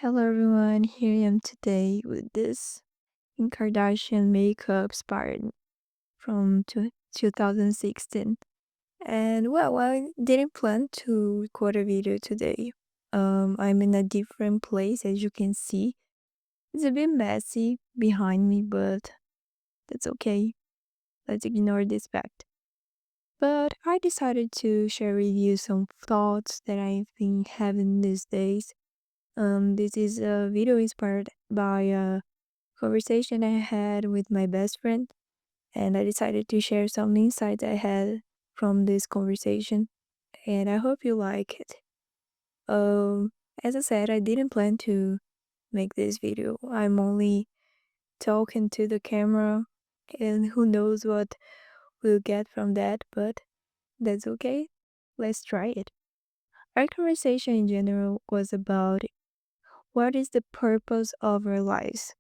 Hello everyone, here I am today with this Kardashian makeup inspired from 2016. And well, I didn't plan to record a video today. I'm in a different place as you can see. It's a bit messy behind me, but that's okay. Let's ignore this fact. But I decided to share with you some thoughts that I've been having these days. This is a video inspired by a conversation I had with my best friend, and I decided to share some insights I had from this conversation, and I hope you like it. Um, as I said, I didn't plan to make this video. I'm only talking to the camera, and who knows what we'll get from that, but that's okay. Let's try it. Our conversation in general was about what is the purpose of our lives.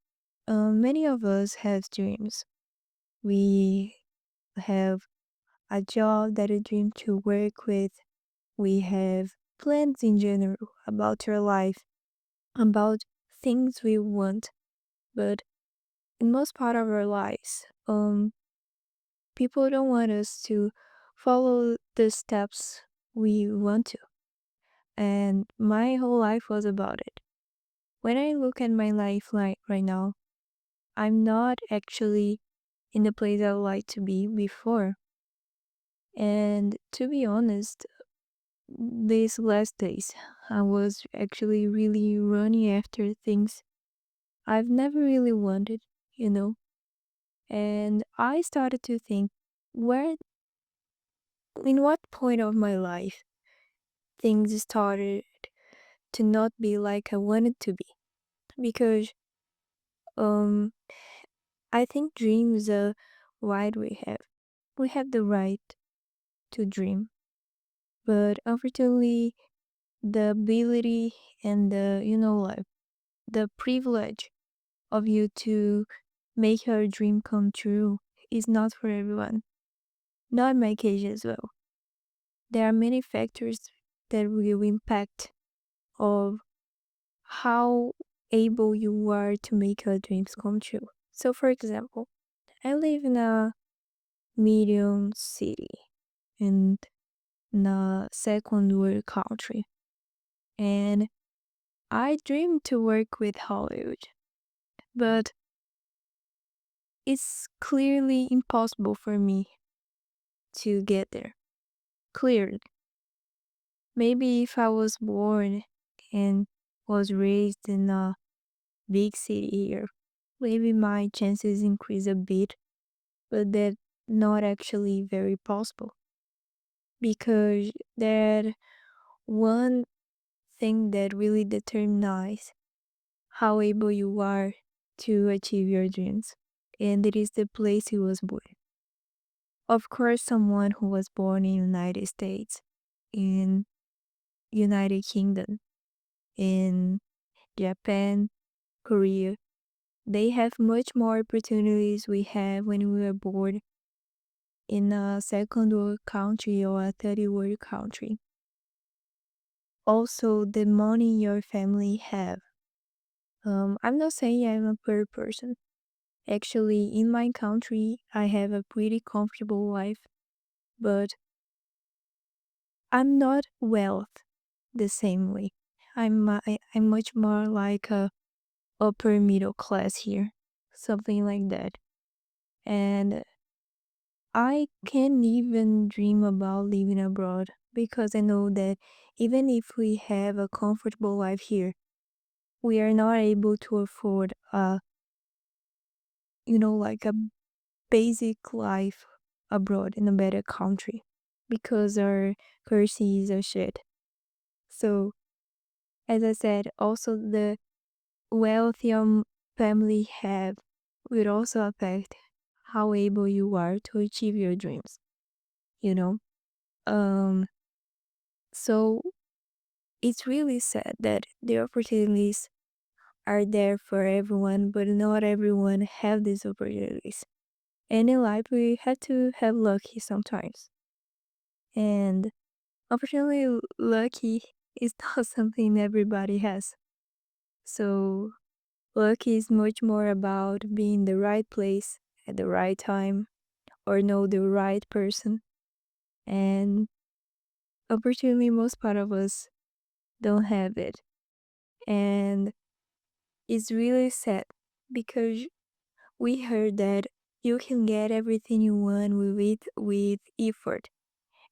Many of us have dreams. We have a job that we dream to work with. We have plans in general about our life, about things we want. But in most part of our lives, people don't want us to follow the steps we want to. And my whole life was about it. When I look at my life like right now, I'm not actually in the place I would like to be before. And to be honest, these last days, I was actually really running after things I've never really wanted, you know? And I started to think, where, in what point of my life things started to not be like I wanted to be? Because um, I think dreams are right we have. We have the right to dream, but unfortunately, the ability and like the privilege of you to make your dream come true is not for everyone. Not in my case as well. There are many factors that will impact of how able you are to make your dreams come true. So for example, I live in a medium city in a second world country, and I dream to work with Hollywood, but it's clearly impossible for me to get there. Clearly. Maybe if I was born and was raised in a big city here, maybe my chances increase a bit, but that's not actually very possible because that one thing that really determines how able you are to achieve your dreams, and it is the place you was born. Of course, someone who was born in United States, in United Kingdom, in Japan, Korea, they have much more opportunities we have when we were born in a second world country or a third world country. Also, the money your family have. I'm not saying I'm a poor person. Actually, in my country, I have a pretty comfortable life, but I'm not wealth the same way. I'm much more like a upper middle class here, something like that. And I can't even dream about living abroad because I know that even if we have a comfortable life here, we are not able to afford like a basic life abroad in a better country because our currencies are shit. So, as I said, also the wealth your family have will also affect how able you are to achieve your dreams, you know? Um, so it's really sad that the opportunities are there for everyone, but not everyone have these opportunities. And in life, we have to have lucky sometimes. And unfortunately, lucky is not something everybody has. So luck is much more about being in the right place at the right time or know the right person. And unfortunately, most part of us don't have it. And it's really sad because we heard that you can get everything you want with effort.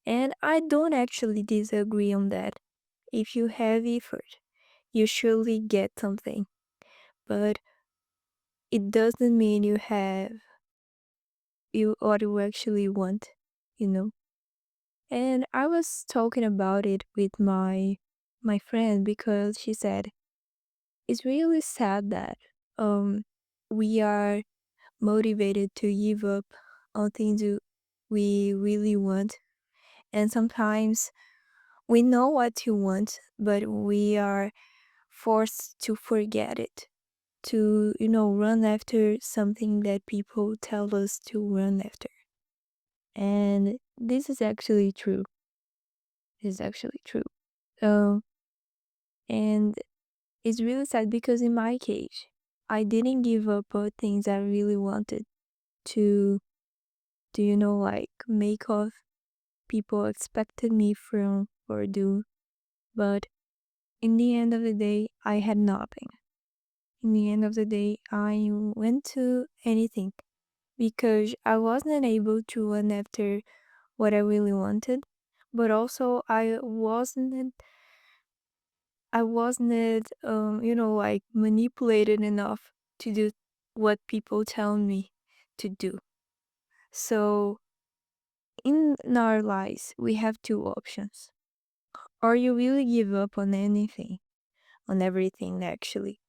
And I don't actually disagree on that. If you have effort, you surely get something. But it doesn't mean you have you what you actually want, you know? And I was talking about it with my friend because she said it's really sad that um we are motivated to give up on things we really want, and sometimes we know what you want, but we are forced to forget it, to run after something that people tell us to run after. And this is actually true. This is actually true. um and it's really sad because in my case, I didn't give up on things I really wanted to like make off people expected me from or do. But in the end of the day, I had nothing. In the end of the day, I went to anything because I wasn't able to run after what I really wanted, but also I wasn't like manipulated enough to do what people tell me to do. So in our lives, we have two options. Or you really give up on anything, on everything actually,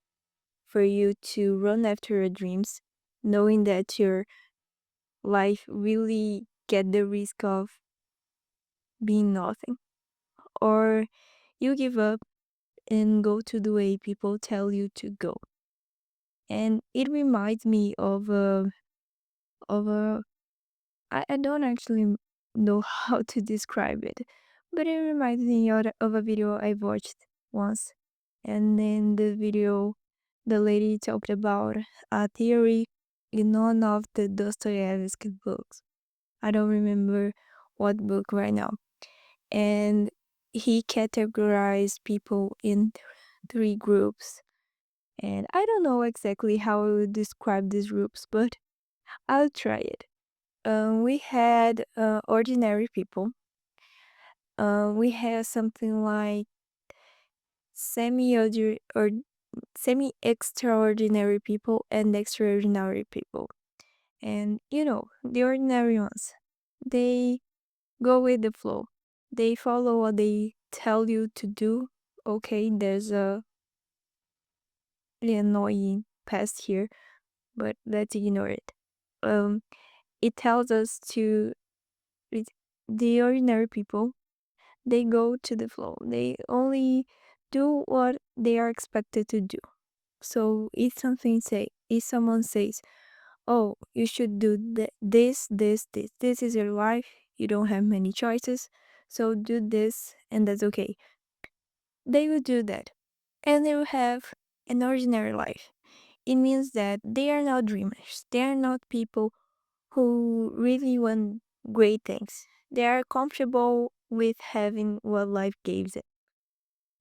for you to run after your dreams, knowing that your life really get the risk of being nothing. Or you give up and go to the way people tell you to go. And it reminds me of a I don't actually know how to describe it, but it reminds me of a video I watched once. And in the video, the lady talked about a theory in one of the Dostoevsky books. I don't remember what book right now. And he categorized people in three groups. And I don't know exactly how I would describe these groups, but I'll try it. We had ordinary people. We had something like semi or semi extraordinary people and extraordinary people. And the ordinary ones, they go with the flow. They follow what they tell you to do. Okay, there's a really annoying past here, but let's ignore it. Um, it tells us to it, the ordinary people. They go to the flow. They only do what they are expected to do. So if someone says, "Oh, you should do this. This is your life. You don't have many choices. So do this, and that's okay." They will do that, and they will have an ordinary life. It means that they are not dreamers. They are not people who really want great things. They are comfortable with having what life gives them.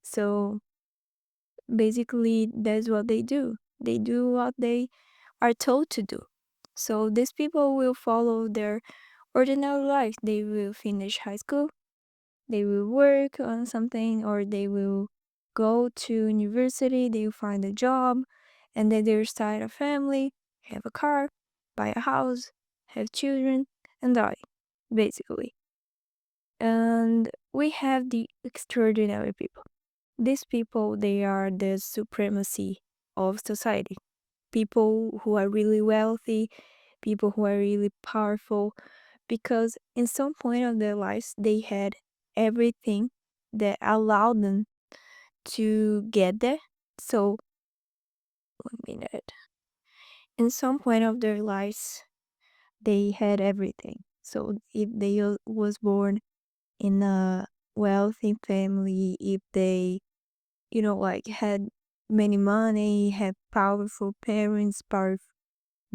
So basically, that's what they do. They do what they are told to do. So these people will follow their ordinary life. They will finish high school, they will work on something, or they will go to university, they will find a job, and then they'll start a family, have a car, buy a house, have children, and die, basically. And we have the extraordinary people. These people, they are the supremacy of society. People who are really wealthy, people who are really powerful, because in some point of their lives, they had everything that allowed them to get there. So, 1 minute. In some point of their lives, they had everything. So, if they was born in a wealthy family, if they, like had many money, have powerful parents,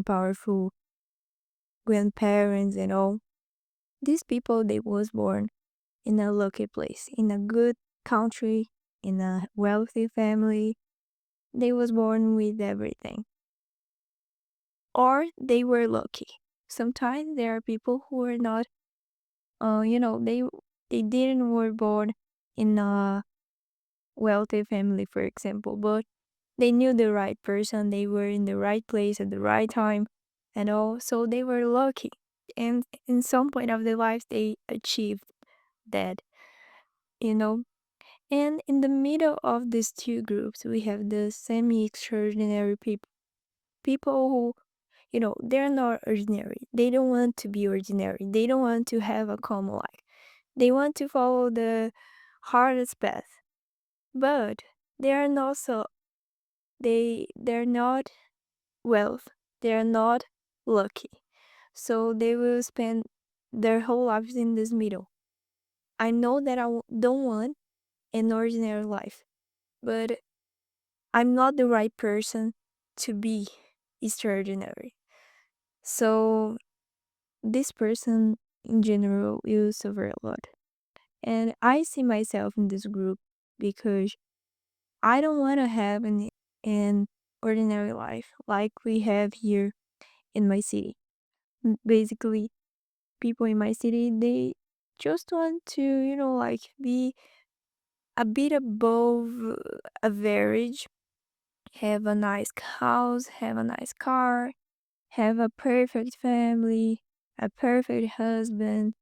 powerful grandparents and all. These people, they was born in a lucky place, in a good country, in a wealthy family. They was born with everything. Or they were lucky. Sometimes there are people who are not, they didn't were born in a wealthy family, for example, but they knew the right person, they were in the right place at the right time and all, so they were lucky. And in some point of their lives they achieved that, you know. And in the middle of these two groups we have the semi-extraordinary people, people who, they're not ordinary, they don't want to be ordinary, they don't want to have a common life, they want to follow the hardest path, but they are not so, they're not wealth, they're not lucky, so they will spend their whole lives in this middle. I know that don't want an ordinary life, but I'm not the right person to be extraordinary. So this person in general will suffer a lot. And I see myself in this group because I don't want to have an ordinary life like we have here in my city. Basically, people in my city, they just want to, like be a bit above average, have a nice house, have a nice car, have a perfect family, a perfect husband.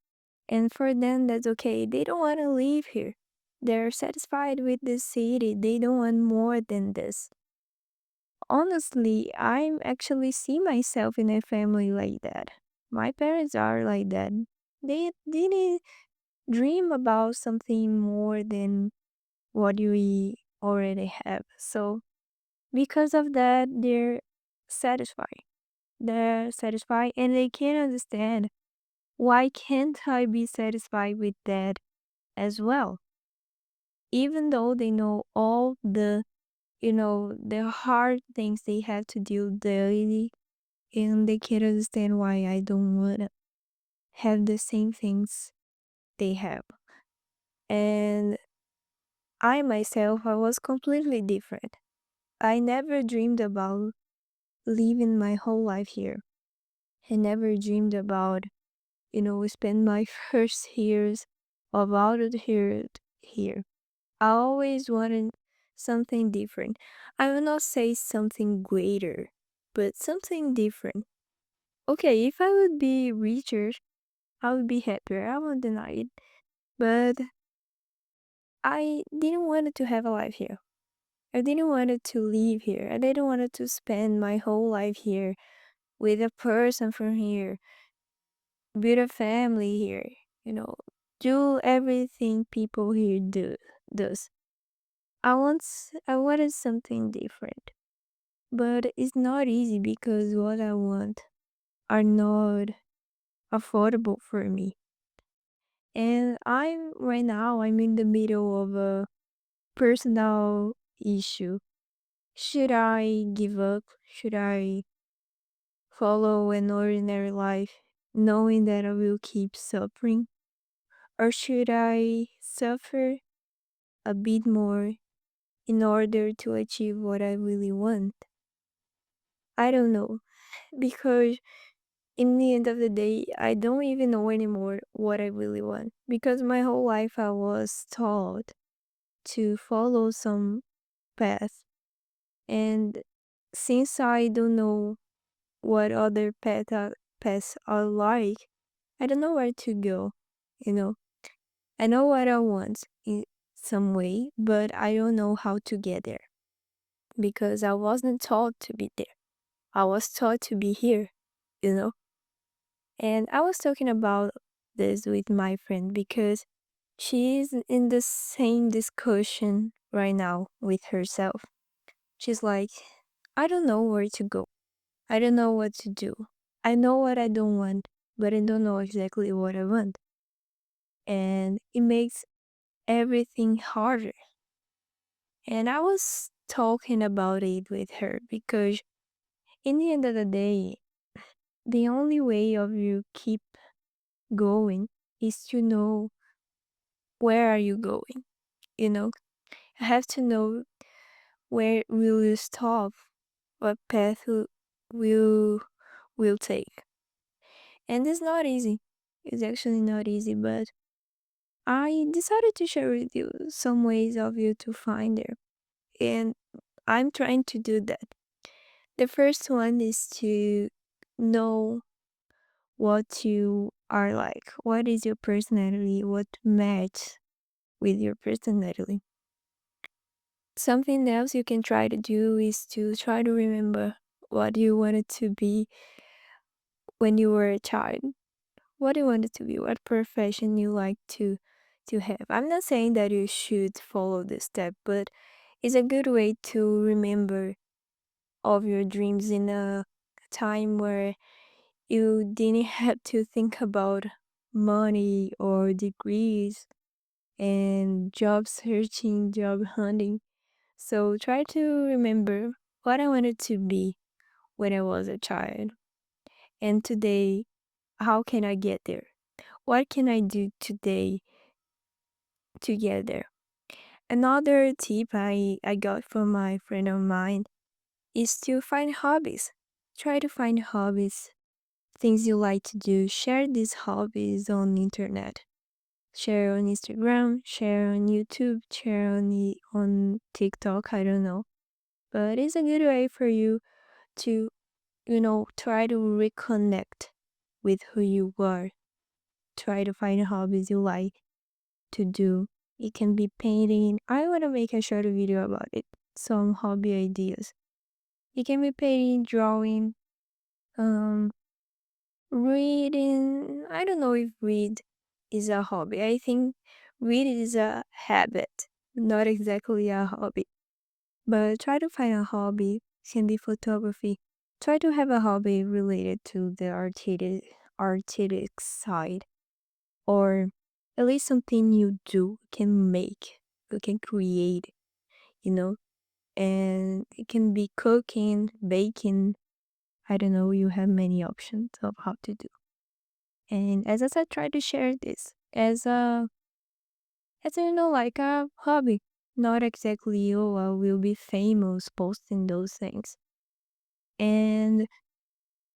And for them, that's okay. They don't want to live here. They're satisfied with this city. They don't want more than this. Honestly, I actually see myself in a family like that. My parents are like that. They didn't dream about something more than what we already have. So because of that, they're satisfied. They're satisfied and they can't understand why can't I be satisfied with that as well? Even though they know all the hard things they have to do daily, and they can't understand why I don't want to have the same things they have. And I myself, I was completely different. I never dreamed about living my whole life here. I never dreamed about, spend my first years of adulthood here. I always wanted something different. I will not say something greater, but something different. Okay, if I would be richer, I would be happier. I won't deny it. But I didn't want to have a life here. I didn't want to live here. I didn't want to spend my whole life here with a person from here, build a family here, you know, do everything people here does. I wanted something different. But it's not easy because what I want are not affordable for me. And I'm in the middle of a personal issue. Should I give up? Should I follow an ordinary life knowing that I will keep suffering? Or should I suffer a bit more in order to achieve what I really want? I don't know. Because in the end of the day, I don't even know anymore what I really want. Because my whole life I was taught to follow some path. And since I don't know what other paths are like, I don't know where to go, you know. I know what I want in some way, but I don't know how to get there because I wasn't taught to be there. I was taught to be here, you know. And I was talking about this with my friend because she's in the same discussion right now with herself. She's like, I don't know where to go. I don't know what to do. I know what I don't want, but I don't know exactly what I want. And it makes everything harder. And I was talking about it with her because in the end of the day, the only way of you keep going is to know where are you going, you know? You have to know where will you stop, what path will will take. And it's not easy. It's actually not easy, but I decided to share with you some ways of you to find there. And I'm trying to do that. The first one is to know what you are like. What is your personality? What match with your personality? Something else you can try to do is to try to remember what you wanted to be when you were a child. What you wanted to be, what profession you like to have. I'm not saying that you should follow this step, but it's a good way to remember of your dreams in a time where you didn't have to think about money or degrees and job searching, job hunting. So try to remember what I wanted to be when I was a child. And today, how can I get there? What can I do today to get there? Another tip I got from my friend of mine is to find hobbies. Try to find hobbies, things you like to do. Share these hobbies on internet. Share on Instagram, share on YouTube, share on TikTok, I don't know. But it's a good way for you to, try to reconnect with who you were. Try to find hobbies you like to do. It can be painting. I want to make a short video about it. Some hobby ideas. It can be painting, drawing, um, reading. I don't know if read is a hobby. I think read is a habit, not exactly a hobby. But try to find a hobby. Can be photography. Try to have a hobby related to the artistic side, or at least something you do can make, you can create, you know. And it can be cooking, baking. I don't know. You have many options of how to do. And as I said, try to share this like a hobby. Not exactly, oh, I will be famous posting those things. And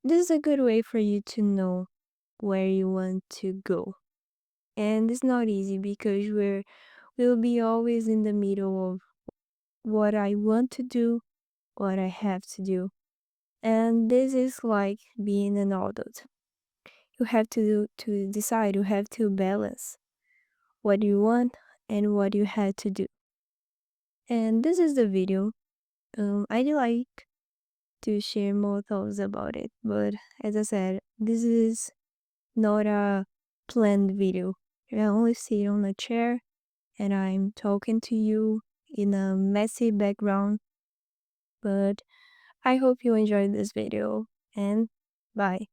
this is a good way for you to know where you want to go. And it's not easy because we'll be always in the middle of what I want to do, what I have to do. And this is like being an adult. You have to decide, you have to balance what you want and what you had to do. And this is the video. I'd like to share more thoughts about it, but as I said, this is not a planned video. I only sit on a chair and I'm talking to you in a messy background, but I hope you enjoyed this video and bye.